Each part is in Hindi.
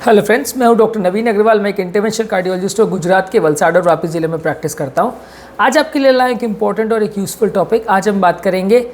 हेलो फ्रेंड्स, मैं हूं डॉक्टर नवीन अग्रवाल। मैं एक इंटरवेंशनल कार्डियोलॉजिस्ट हूं, गुजरात के वलसाड और वापी ज़िले में प्रैक्टिस करता हूं। आज आपके लिए लाया एक इम्पॉर्टेंट और एक यूज़फुल टॉपिक। आज हम बात करेंगे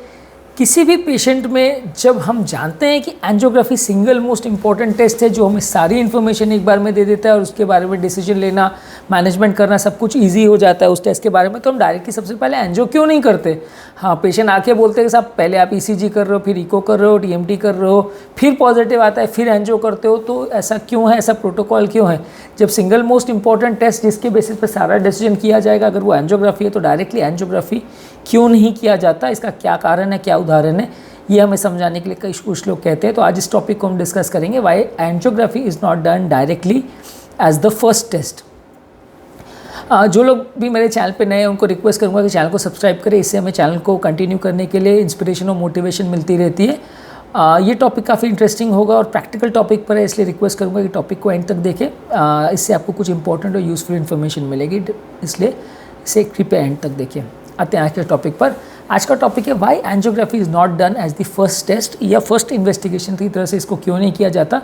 किसी भी पेशेंट में जब हम जानते हैं कि angiography single most important test है जो हमें सारी इन्फॉर्मेशन एक बार में दे देता है और उसके बारे में डिसीजन लेना, मैनेजमेंट करना सब कुछ ईजी हो जाता है उस टेस्ट के बारे में, तो हम डायरेक्टली सबसे पहले एंजियो क्यों नहीं करते। हाँ, पेशेंट आके बोलते हैं कि साहब पहले आप ईसीजी कर रहे हो, फिर इको कर रहे हो, टीएमटी कर रहे हो, फिर पॉजिटिव आता है, फिर एंजियो करते हो, तो ऐसा क्यों है, ऐसा प्रोटोकॉल क्यों है। जब सिंगल मोस्ट इंपॉर्टेंट टेस्ट जिसके बेसिस पे सारा डिसीजन किया जाएगा अगर वो एंजियोग्राफी है, तो डायरेक्टली एंजियोग्राफी क्यों नहीं किया जाता, इसका क्या कारण है, क्या उदाहरण है, ये हमें समझाने के लिए कई कुछ लोग कहते हैं। तो आज इस टॉपिक को हम डिस्कस करेंगे, why angiography is not done directly as the first test. जो लोग भी मेरे चैनल पे नए हैं उनको रिक्वेस्ट करूंगा कि चैनल को सब्सक्राइब करें, इससे हमें चैनल को कंटिन्यू करने के लिए इंस्पिरेशन और मोटिवेशन मिलती रहती है। ये टॉपिक काफ़ी इंटरेस्टिंग होगा और प्रैक्टिकल टॉपिक पर है, इसलिए रिक्वेस्ट करूंगा कि टॉपिक को एंड तक देखें। इससे आपको कुछ इंपॉर्टेंट और यूज़फुल इन्फॉर्मेशन मिलेगी, इसलिए इसे कृपया एंड तक देखिए। आते हैं आज के टॉपिक पर। आज का टॉपिक है why angiography is not done as the first test, या फर्स्ट इन्वेस्टिगेशन की तरह से इसको क्यों नहीं किया जाता।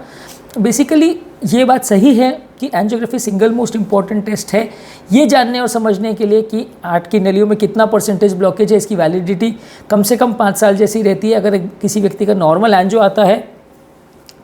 बेसिकली ये बात सही है कि angiography single most important test है ये जानने और समझने के लिए कि हार्ट की नलियों में कितना परसेंटेज ब्लॉकेज है, इसकी वैलिडिटी कम से कम 5 साल जैसी रहती है। अगर किसी व्यक्ति का नॉर्मल एंजियो आता है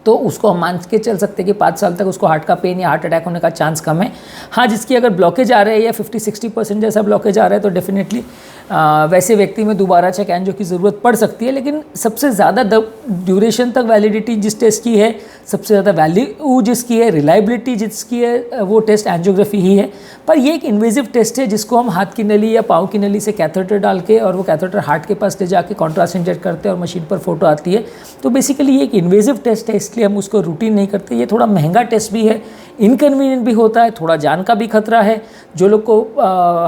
तो उसको हम मान के चल सकते हैं कि 5 साल तक उसको हार्ट का पेन या हार्ट अटैक होने का चांस कम है। हाँ, जिसकी अगर ब्लॉकेज आ रहा है या 50-60% जैसा ब्लॉकेज आ रहा है तो डेफिनेटली वैसे व्यक्ति में दोबारा चेक एंजियो की ज़रूरत पड़ सकती है। लेकिन सबसे ज़्यादा ड्यूरेशन तक वैलिडिटी जिस टेस्ट की है, सबसे ज़्यादा वैल्यू जिसकी है, रिलायबिलिटी जिसकी है, वो टेस्ट एंजियोग्राफी ही है। पर ये एक इन्वेजिव टेस्ट है जिसको हम हाथ की नली या पाँव की नली से कैथेटर डाल के, और वो कैथेटर हार्ट के पास ले जाके कॉन्ट्रास्ट इंजेक्ट करते हैं और मशीन पर फोटो आती है। तो बेसिकली ये एक इन्वेजिव टेस्ट है, इसलिए हम उसको रूटीन नहीं करते। ये थोड़ा महंगा टेस्ट भी है, इनकन्वीनियंट भी होता है, थोड़ा जान का भी खतरा है। जो लोग को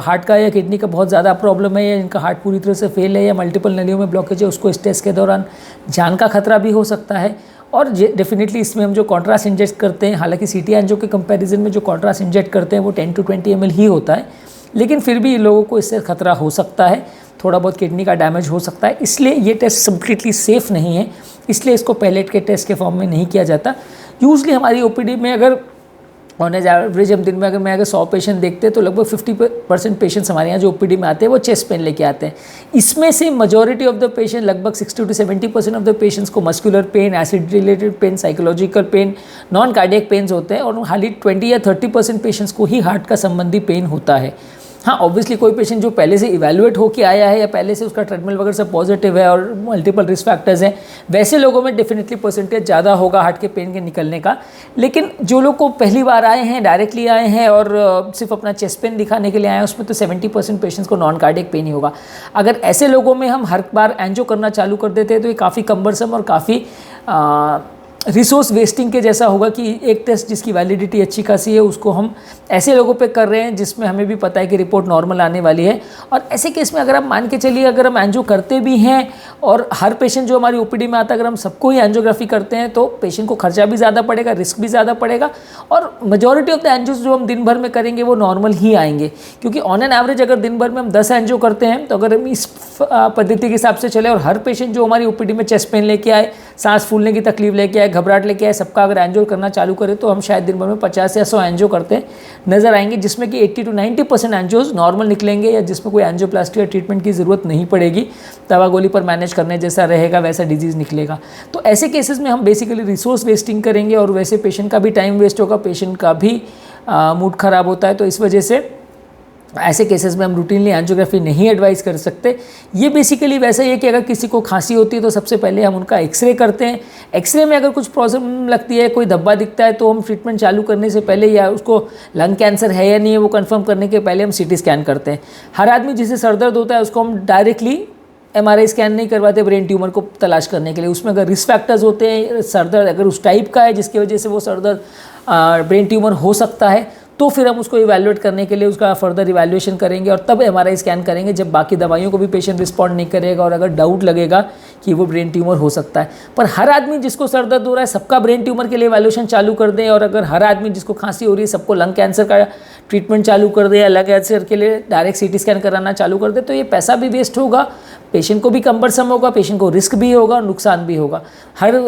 हार्ट का या किडनी का बहुत ज़्यादा प्रॉब्लम है, या इनका हार्ट पूरी तरह से फेल है, या मल्टीपल नलियों में ब्लॉकेज है, उसको इस टेस्ट के दौरान जान का खतरा भी हो सकता है। और डेफिनेटली इसमें हम जो कॉन्ट्रास्ट इंजेक्ट करते हैं, हालांकि सीटी एंजियो के कंपैरिजन में जो कॉन्ट्रास्ट इंजेक्ट करते हैं वो 10 to 20 ml ही होता है, लेकिन फिर भी लोगों को इससे खतरा हो सकता है, थोड़ा बहुत किडनी का डैमेज हो सकता है। इसलिए ये टेस्ट कम्प्लीटली सेफ़ नहीं है, इसलिए इसको पैलेट के टेस्ट के फॉर्म में नहीं किया जाता। यूजली हमारी ओपीडी में अगर ऑन एज एवरेज हम दिन में अगर 100 पेशेंट देखते हैं तो लगभग 50% पेशेंट्स हमारे यहाँ जो ओपीडी में आते हैं वो चेस्ट पेन लेके आते हैं। इसमें से मेजॉरिटी ऑफ द पेशेंट, लगभग 60 to 70% ऑफ द पेशेंट्स को muscular pain, acid related pain, psychological pain, non cardiac pains होते हैं, और हाली 20 या 30% पेशेंट्स को ही हार्ट का संबंधी पेन होता है। हाँ, ऑब्वियसली कोई पेशेंट जो पहले से इवैल्यूएट होके आया है या पहले से उसका ट्रीटमेंट वगैरह सब पॉजिटिव है और मल्टीपल रिस्क फैक्टर्स हैं, वैसे लोगों में डेफिनेटली परसेंटेज ज़्यादा होगा हार्ट के पेन के निकलने का। लेकिन जो लोग को पहली बार आए हैं, डायरेक्टली आए हैं और सिर्फ अपना चेस्ट पेन दिखाने के लिए आए हैं, उसमें तो 70% पेशेंट्स को नॉन कार्डियक पेन ही होगा। अगर ऐसे लोगों में हम हर बार एंजियो करना चालू कर देते हैं तो ये काफ़ी कम्बरसम और काफ़ी रिसोर्स वेस्टिंग के जैसा होगा कि एक टेस्ट जिसकी वैलिडिटी अच्छी खासी है उसको हम ऐसे लोगों पे कर रहे हैं जिसमें हमें भी पता है कि रिपोर्ट नॉर्मल आने वाली है। और ऐसे केस में अगर आप मान के चलिए, अगर हम एंजियो करते भी हैं और हर पेशेंट जो हमारी ओपीडी में आता है अगर हम सबको ही एंजियोग्राफी करते हैं तो पेशेंट को खर्चा भी ज़्यादा पड़ेगा, रिस्क भी ज़्यादा पड़ेगा, और मेजॉरिटी ऑफ द एंजियोज जो हम दिन भर में करेंगे वो नॉर्मल ही आएंगे। क्योंकि ऑन एन एवरेज अगर दिन भर में हम 10 एंजियो करते हैं तो अगर हम इस पद्धति के हिसाब से चले और हर पेशेंट जो हमारी ओपीडी में चेस्ट पेन लेके आए, सांस फूलने की तकलीफ लेके आए, घबराहट लेके आए, सबका अगर एंजियो करना चालू करें तो हम शायद दिन भर में 50 या 100 एंजियो करते नजर आएंगे, जिसमें कि 80 to 90% एंजियोज नॉर्मल निकलेंगे या जिसमें कोई एंजियोप्लास्टी या ट्रीटमेंट की ज़रूरत नहीं पड़ेगी, दवा गोली पर मैनेज करने जैसा रहेगा वैसा डिजीज़ निकलेगा। तो ऐसे केसेस में हम बेसिकली रिसोर्स वेस्टिंग करेंगे और वैसे पेशेंट का भी टाइम वेस्ट होगा, पेशेंट का भी मूड ख़राब होता है। तो इस वजह से ऐसे केसेस में हम रूटीनली एंजियोग्राफी नहीं एडवाइस कर सकते। ये बेसिकली वैसा ही है कि अगर किसी को खांसी होती है तो सबसे पहले हम उनका एक्सरे करते हैं। एक्सरे में अगर कुछ प्रॉब्लम लगती है, कोई धब्बा दिखता है, तो हम ट्रीटमेंट चालू करने से पहले या उसको लंग कैंसर है या नहीं है वो कंफर्म करने के पहले हम सीटी स्कैन करते हैं। हर आदमी जिसे सर दर्द होता है उसको हम डायरेक्टली MRI स्कैन नहीं करवाते ब्रेन ट्यूमर को तलाश करने के लिए। उसमें अगर रिस्क फैक्टर्स होते हैं, सर दर्द अगर उस टाइप का है जिसकी वजह से वो सर दर्द ब्रेन ट्यूमर हो सकता है, तो फिर हम उसको इवैल्यूएट करने के लिए उसका फर्दर इवैल्यूएशन करेंगे और तब MRI स्कैन करेंगे, जब बाकी दवाइयों को भी पेशेंट रिस्पॉन्ड नहीं करेगा और अगर डाउट लगेगा कि वो ब्रेन ट्यूमर हो सकता है। पर हर आदमी जिसको सर दर्द हो रहा है सबका ब्रेन ट्यूमर के लिए इवैल्यूएशन चालू कर दें, और अगर हर आदमी जिसको खांसी हो रही है सबको लंग कैंसर का ट्रीटमेंट चालू कर दे या लंग कैंसर के लिए डायरेक्ट CT स्कैन कराना चालू कर दे, तो ये पैसा भी वेस्ट होगा, पेशेंट को भी कम्बरसम होगा, पेशेंट को रिस्क भी होगा और नुकसान भी होगा। हर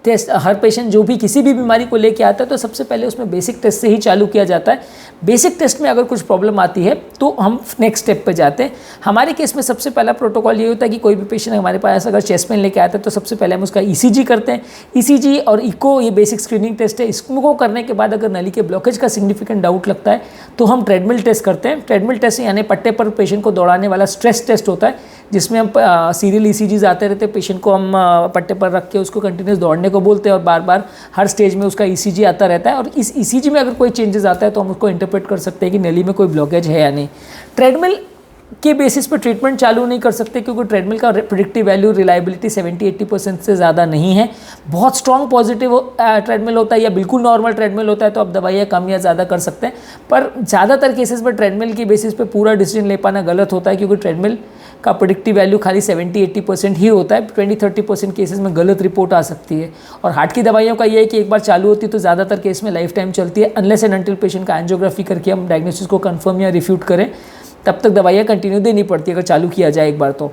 टेस्ट, हर पेशेंट जो भी किसी भी बीमारी को लेके आता है तो सबसे पहले उसमें बेसिक टेस्ट से ही चालू किया जाता है। बेसिक टेस्ट में अगर कुछ प्रॉब्लम आती है तो हम नेक्स्ट स्टेप पे जाते हैं। हमारे केस में सबसे पहला प्रोटोकॉल ये होता है कि कोई भी पेशेंट हमारे पास अगर चेस्ट पेन लेके आता है तो सबसे पहले हम उसका ईसीजी करते हैं। ईसीजी और इको ये बेसिक स्क्रीनिंग टेस्ट है। इसको करने के बाद अगर नली के ब्लॉकेज का सिग्निफिकेंट डाउट लगता है तो हम ट्रेडमिल टेस्ट करते हैं। ट्रेडमिल टेस्ट यानी पट्टे पर पेशेंट को दौड़ाने वाला स्ट्रेस टेस्ट होता है, जिसमें हम सीरियल ईसीजीज आते रहते हैं, पेशेंट को हम पट्टे पर रख के उसको कंटिन्यूस दौड़ने को बोलते हैं और बार बार हर स्टेज में उसका ईसीजी आता रहता है। और इस ईसीजी में अगर कोई चेंजेस आता है तो हम उसको इंटरप्रेट कर सकते हैं कि नली में कोई ब्लॉकेज है या नहीं। ट्रेडमिल के बेसिस पर ट्रीटमेंट चालू नहीं कर सकते क्योंकि ट्रेडमिल का प्रेडिक्टिव वैल्यू रिलायबिलिटी 70-80% से ज़्यादा नहीं है। बहुत स्ट्रॉन्ग पॉजिटिव ट्रेडमिल होता है या बिल्कुल नॉर्मल ट्रेडमिल होता है तो आप दवाइयाँ कम या ज़्यादा कर सकते हैं, पर ज़्यादातर केसेस में ट्रेडमिल की बेसिस पे पूरा डिसीजन ले पाना गलत होता है क्योंकि ट्रेडमिल का प्रेडिक्टिव वैल्यू खाली 70-80% ही होता है। 20-30% केसेस में गलत रिपोर्ट आ सकती है। और हार्ट की दवाइयों का ये है कि एक बार चालू होती है तो ज़्यादातर केस में लाइफ टाइम चलती है, अनलेस एंड अनटिल पेशेंट का एंजियोग्राफी करके हम डायग्नोसिस को कंफर्म या रिफ्यूट करें, तब तक दवाइयाँ कंटिन्यू देनी पड़ती है अगर चालू किया जाए एक बार तो,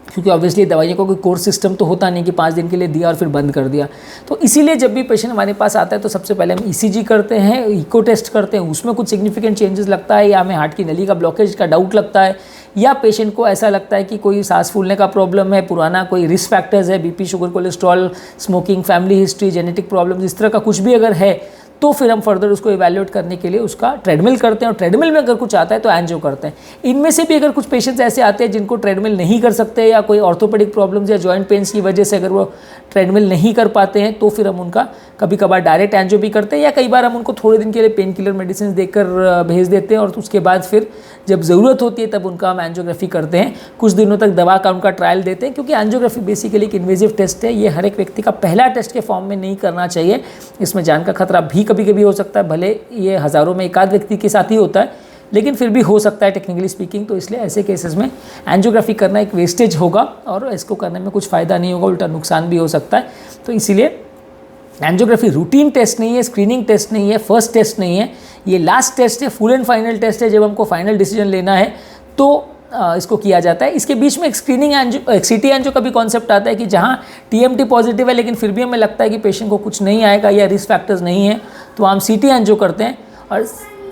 क्योंकि ऑब्वियसली दवाइयों का कोई कोर्स सिस्टम तो होता नहीं कि 5 दिन के लिए दिया और फिर बंद कर दिया। तो इसीलिए जब भी पेशेंट हमारे पास आता है तो सबसे पहले हम ईसीजी करते हैं, इको टेस्ट करते हैं, उसमें कुछ सिग्निफिकेंट चेंजेस लगता है या हमें हार्ट की नली का ब्लॉकेज का डाउट लगता है या पेशेंट को ऐसा लगता है कि कोई सांस फूलने का प्रॉब्लम है, पुराना कोई रिस्क फैक्टर्स है, BP, sugar, cholesterol, smoking, family history, genetic problems, इस तरह का कुछ भी अगर है तो फिर हम फर्दर उसको इवैल्यूएट करने के लिए उसका ट्रेडमिल करते हैं और ट्रेडमिल में अगर कुछ आता है तो एंजियो करते हैं। इनमें से भी अगर कुछ पेशेंट्स ऐसे आते हैं जिनको ट्रेडमिल नहीं कर सकते या कोई ऑर्थोपेडिक प्रॉब्लम्स या जॉइंट पेन्स की वजह से अगर वो ट्रेडमिल नहीं कर पाते हैं तो फिर हम उनका कभी कभार डायरेक्ट एंजियो भी करते हैं या कई बार हम उनको थोड़े दिन के लिए पेन किलर मेडिसिन देकर भेज देते हैं और उसके बाद फिर जब ज़रूरत होती है तब उनका हम एंजियोग्राफी करते हैं। कुछ दिनों तक दवा का उनका ट्रायल देते हैं क्योंकि एंजियोग्राफी बेसिकली एक इन्वेजिव टेस्ट है। ये हर एक व्यक्ति का पहला टेस्ट के फॉर्म में नहीं करना चाहिए। इसमें जान का खतरा भी कभी कभी हो सकता है, भले ये हज़ारों में एक आध व्यक्ति के साथ ही होता है लेकिन फिर भी हो सकता है टेक्निकली स्पीकिंग। तो इसलिए ऐसे केसेस में एंजियोग्राफी करना एक वेस्टेज होगा और इसको करने में कुछ फ़ायदा नहीं होगा, उल्टा नुकसान भी हो सकता है। तो इसीलिए एंजियोग्राफी रूटीन टेस्ट नहीं है, स्क्रीनिंग टेस्ट नहीं है, फर्स्ट टेस्ट नहीं है, ये लास्ट टेस्ट है, फुल एंड फाइनल टेस्ट है। जब हमको फाइनल डिसीजन लेना है तो इसको किया जाता है। इसके बीच में एक स्क्रीनिंग एंजियो, सिटी एंजियो का भी कॉन्सेप्ट आता है कि जहाँ टीएमटी पॉजिटिव है लेकिन फिर भी हमें लगता है कि पेशेंट को कुछ नहीं आएगा या रिस्क फैक्टर्स नहीं है तो हम सिटी एंजियो करते हैं। और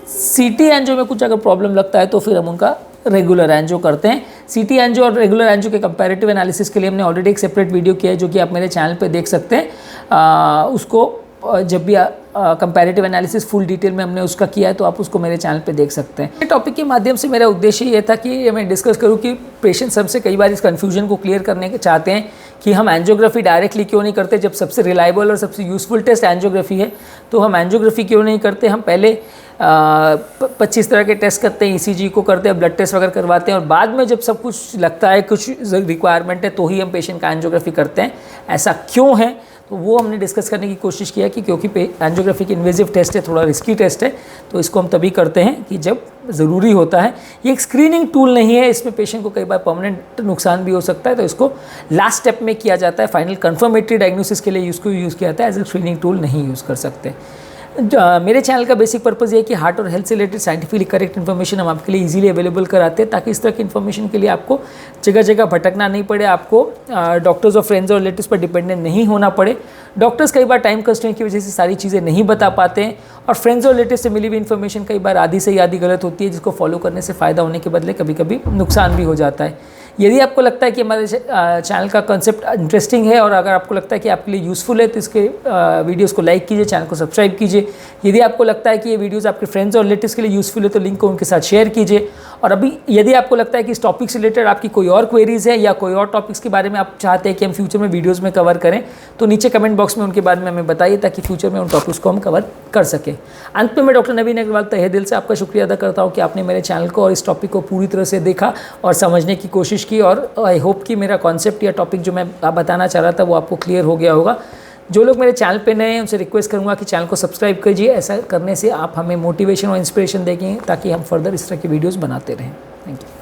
सिटी एंजियो में कुछ अगर प्रॉब्लम लगता है तो फिर हम उनका रेगुलर एंजियो करते हैं। सिटी एंजियो और रेगुलर एंजियो के कंपैरेटिव एनालिसिस के लिए हमने ऑलरेडी एक सेपरेट वीडियो किया है जो कि आप मेरे चैनल पे देख सकते हैं। उसको जब भी कंपैरेटिव एनालिसिस फुल डिटेल में हमने उसका किया है तो आप उसको मेरे चैनल पे देख सकते हैं। ये टॉपिक के माध्यम से मेरा उद्देश्य ये था कि मैं डिस्कस करूँ कि पेशेंट्स हमसे कई बार इस कन्फ्यूजन को क्लियर करने के चाहते हैं कि हम एंजियोग्राफी डायरेक्टली क्यों नहीं करते, जब सबसे रिलायबल और सबसे यूज़फुल टेस्ट एंजियोग्राफी है तो हम एंजियोग्राफी क्यों नहीं करते। हम पहले 25 तरह के टेस्ट करते हैं, ईसीजी को करते हैं, ब्लड टेस्ट वगैरह करवाते हैं और बाद में जब सब कुछ लगता है कुछ रिक्वायरमेंट है तो ही हम पेशेंट का एंजियोग्राफी करते हैं। ऐसा क्यों है तो वो हमने डिस्कस करने की कोशिश किया कि क्योंकि एंजियोग्राफी की इन्वेजिव टेस्ट है, थोड़ा रिस्की टेस्ट है, तो इसको हम तभी करते हैं कि जब ज़रूरी होता है। ये एक स्क्रीनिंग टूल नहीं है, इसमें पेशेंट को कई बार परमानेंट नुकसान भी हो सकता है तो इसको लास्ट स्टेप में किया जाता है। फाइनल कंफर्मेटरी डायग्नोसिस के लिए इसको यूज़ किया जाता है, एज ए स्क्रीनिंग टूल नहीं यूज़ कर सकते। मेरे चैनल का बेसिक पर्पज़ ये है कि हार्ट और हेल्थ से रिलेटेड साइंटिफिकली करेक्ट इन्फॉर्मेशन हम आपके लिए इजीली अवेलेबल कराते हैं ताकि इस तरह की इन्फॉर्मेशन के लिए आपको जगह जगह भटकना नहीं पड़े, आपको डॉक्टर्स और फ्रेंड्स और रिलेटिव्स पर डिपेंडेंट नहीं होना पड़े। डॉक्टर्स कई बार टाइम कंस्ट्रेंट की वजह से सारी चीज़ें नहीं बता पाते हैं और फ्रेंड्स और रिलेटिव से मिली हुई इन्फॉर्मेशन कई बार आधी से आधी गलत होती है जिसको फॉलो करने से फ़ायदा होने के बदले कभी कभी नुकसान भी हो जाता है। यदि आपको लगता है कि हमारे चैनल का कंसेप्ट इंटरेस्टिंग है और अगर आपको लगता है कि आपके लिए यूज़फुल है तो इसके वीडियोस को लाइक कीजिए, चैनल को सब्सक्राइब कीजिए। यदि आपको लगता है कि ये वीडियोस आपके फ्रेंड्स और रिलेटिव्स के लिए यूज़फुल है तो लिंक को उनके साथ शेयर कीजिए। और अभी यदि आपको लगता है कि इस टॉपिक से रिलेटेड आपकी कोई और क्वेरीज़ है या कोई और टॉपिक्स के बारे में आप चाहते हैं कि हम फ्यूचर में वीडियोज़ में कवर करें तो नीचे कमेंट बॉक्स में उनके बारे में हमें बताइए ताकि फ्यूचर में उन टॉपिक्स को हम कवर कर सकें। अंत में मैं डॉक्टर नवीन अग्रवाल तहे दिल से आपका शुक्रिया अदा करता हूँ कि आपने मेरे चैनल को और इस टॉपिक को पूरी तरह से देखा और समझने की कोशिश की और आई होप कि मेरा कॉन्सेप्ट या टॉपिक जो मैं बताना चाह रहा था वो आपको क्लियर हो गया होगा। जो लोग मेरे चैनल पे नए हैं उनसे रिक्वेस्ट करूंगा कि चैनल को सब्सक्राइब कीजिए। ऐसा करने से आप हमें मोटिवेशन और इंस्पिरेशन देंगे ताकि हम फर्दर इस तरह की वीडियोस बनाते रहें। Thank you.